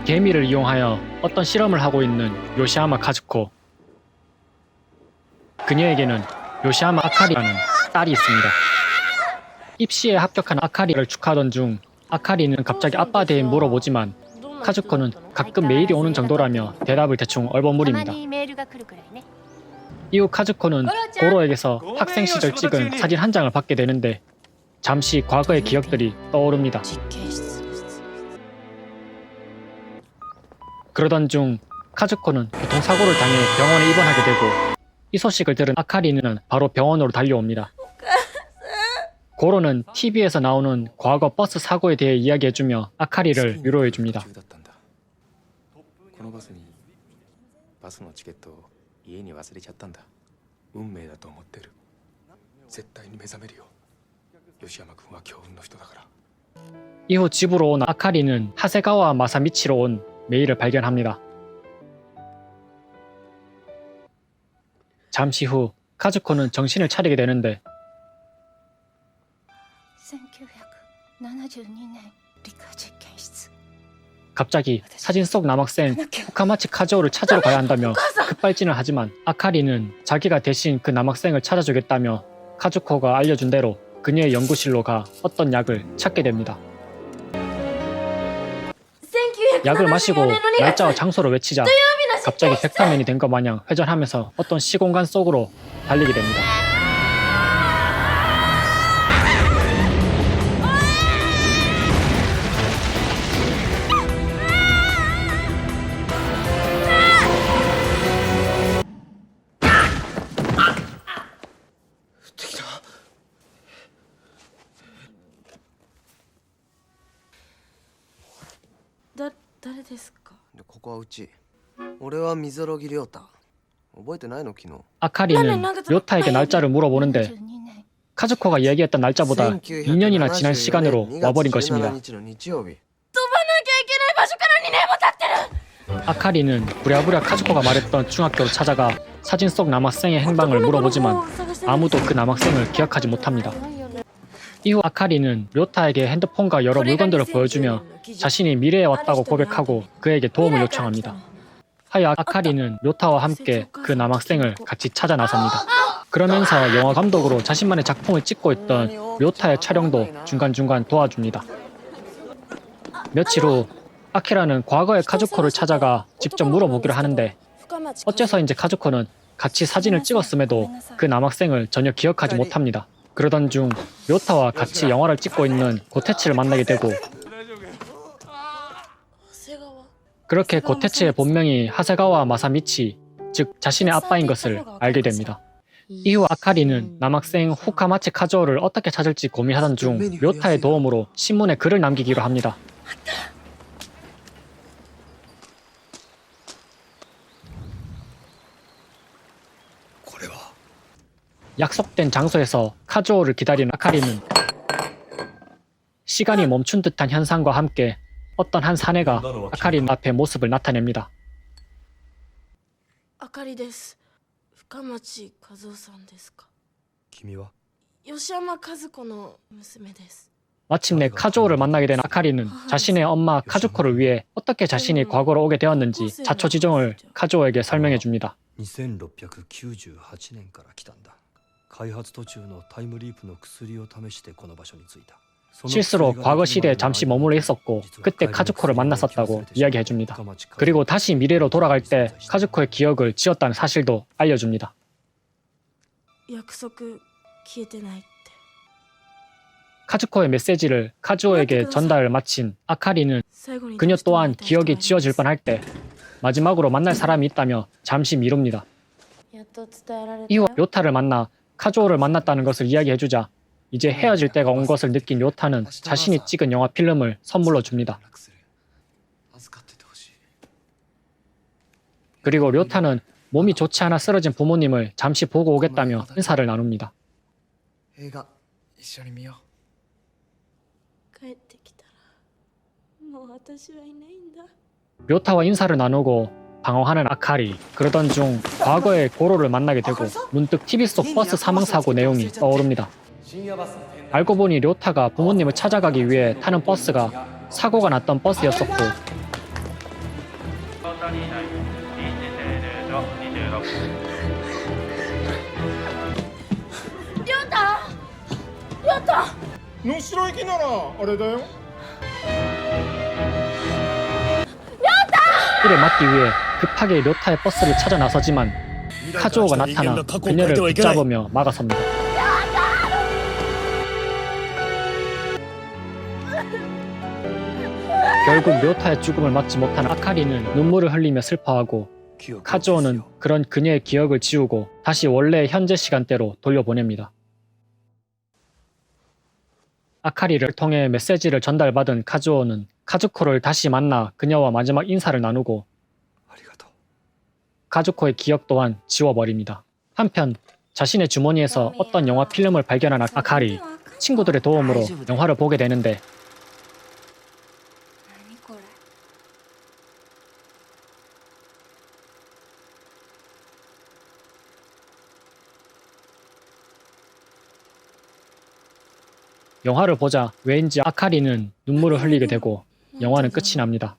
개미를 이용하여 어떤 실험을 하고 있는 요시야마 카즈코. 그녀에게는 요시야마 아카리라는 딸이 있습니다. 입시에 합격한 아카리를 축하하던 중 아카리는 갑자기 아빠 대해 물어보지만 카즈코는 가끔 메일이 오는 정도라며 대답을 대충 얼버무립니다. 이후 카즈코는 고로에게서 학생 시절 찍은 사진 한 장을 받게 되는데 잠시 과거의 기억들이 떠오릅니다. 그러던 중 카즈코는 교통사고를 당해 병원에 입원하게 되고 이 소식을 들은 아카리는 바로 병원으로 달려옵니다. 고로는 TV에서 나오는 과거 버스 사고에 대해 이야기해주며 아카리를 위로해줍니다. 이후 집으로 온 아카리는 하세가와 마사미치로 온 메일을 발견합니다. 잠시 후 카즈코는 정신을 차리게 되는데 갑자기 사진 속 남학생 후카마치 카즈오를 찾으러 가야 한다며 급발진을 하지만 아카리는 자기가 대신 그 남학생을 찾아주겠다며 카즈코가 알려준 대로 그녀의 연구실로 가 어떤 약을 찾게 됩니다. 약을 마시고 날짜와 장소를 외치자 갑자기 백화면이 된 것 마냥 회전하면서 어떤 시공간 속으로 달리게 됩니다. 아카리는 료타에게 날짜를 물어보는데 카즈코가 얘기했던 날짜보다 2년이나 지난 시간으로 와버린 것입니다. 아카리는 부랴부랴 카즈코가 말했던 중학교로 찾아가 사진 속 남학생의 행방을 물어보지만 아무도 그 남학생을 기억하지 못합니다. 이후 아카리는 료타에게 핸드폰과 여러 물건들을 보여주며 자신이 미래에 왔다고 고백하고 그에게 도움을 요청합니다. 하여 아카리는 료타와 함께 그 남학생을 같이 찾아 나섭니다. 그러면서 영화 감독으로 자신만의 작품을 찍고 있던 료타의 촬영도 중간중간 도와줍니다. 며칠 후 아키라는 과거의 카즈코를 찾아가 직접 물어보기로 하는데 어째서인지 카즈코는 같이 사진을 찍었음에도 그 남학생을 전혀 기억하지 못합니다. 그러던 중 료타와 같이 영화를 찍고 있는 고테츠를 만나게 되고 그렇게 고테츠의 본명이 하세가와 마사미치, 즉 자신의 아빠인 것을 알게 됩니다. 이후 아카리는 남학생 후카마치 카즈오를 어떻게 찾을지 고민하던 중 료타의 도움으로 신문에 글을 남기기로 합니다. 약속된 장소에서 카즈오를 기다리는 아카리는 시간이 멈춘 듯한 현상과 함께 어떤 한 사내가 아카리 앞에 모습을 나타냅니다. 아카리です. 후카마치 카즈오さんですか? 君は? 요시야마 카즈코의 娘です. 마침내 카즈오를 만나게 된 아카리는 자신의 엄마 카즈코를 위해 어떻게 자신이 과거로 오게 되었는지 자초지종을 카즈오에게 설명해 줍니다. 2698年から来たんだ。開発途中のタイムリープの薬を試してこの場所に着いた。 실수로 과거 시대에 잠시 머물러 있었고 그때 카즈코를 만났었다고 이야기해줍니다. 그리고 다시 미래로 돌아갈 때 카즈코의 기억을 지웠다는 사실도 알려줍니다. 카즈코의 메시지를 카즈오에게 전달을 마친 아카리는 그녀 또한 기억이 지워질 뻔할 때 마지막으로 만날 사람이 있다며 잠시 미룹니다. 이후 료타를 만나 카즈오를 만났다는 것을 이야기해주자 이제 헤어질 때가 온 것을 느낀 료타는 자신이 찍은 영화 필름을 선물로 줍니다. 그리고 료타는 몸이 좋지 않아 쓰러진 부모님을 잠시 보고 오겠다며 인사를 나눕니다. 료타와 인사를 나누고 방황하는 아카리. 그러던 중 과거의 고로를 만나게 되고 문득 TV 속 버스 사망사고 내용이 떠오릅니다. 알고 보니 료타가 부모님을 찾아가기 위해 타는 버스가 사고가 났던 버스였었고 能代駅ならあれだよ 이를 막기 위해 급하게 료타의 버스를 찾아 나서지만 카즈오가 나타나 그녀를 붙잡으며 막아섭니다. 결국 료타의 죽음을 막지 못한 아카리는 눈물을 흘리며 슬퍼하고 記憶を消す 카즈오는 よ 그런 그녀의 기억을 지우고 다시 원래의 현재 시간대로 돌려보냅니다. 아카리를 통해 메시지를 전달받은 카즈오는 카즈코를 다시 만나 그녀와 마지막 인사를 나누고 ありがとう 카즈코의 기억 또한 지워버립니다. 한편 자신의 주머니에서 어떤 영화 필름을 발견한 아카리, 친구들의 도움으로 영화를 보게 되는데 何これ 영화를 보자 왜인지 아카리는 눈물을 흘리게 되고 영화는 끝이 납니다.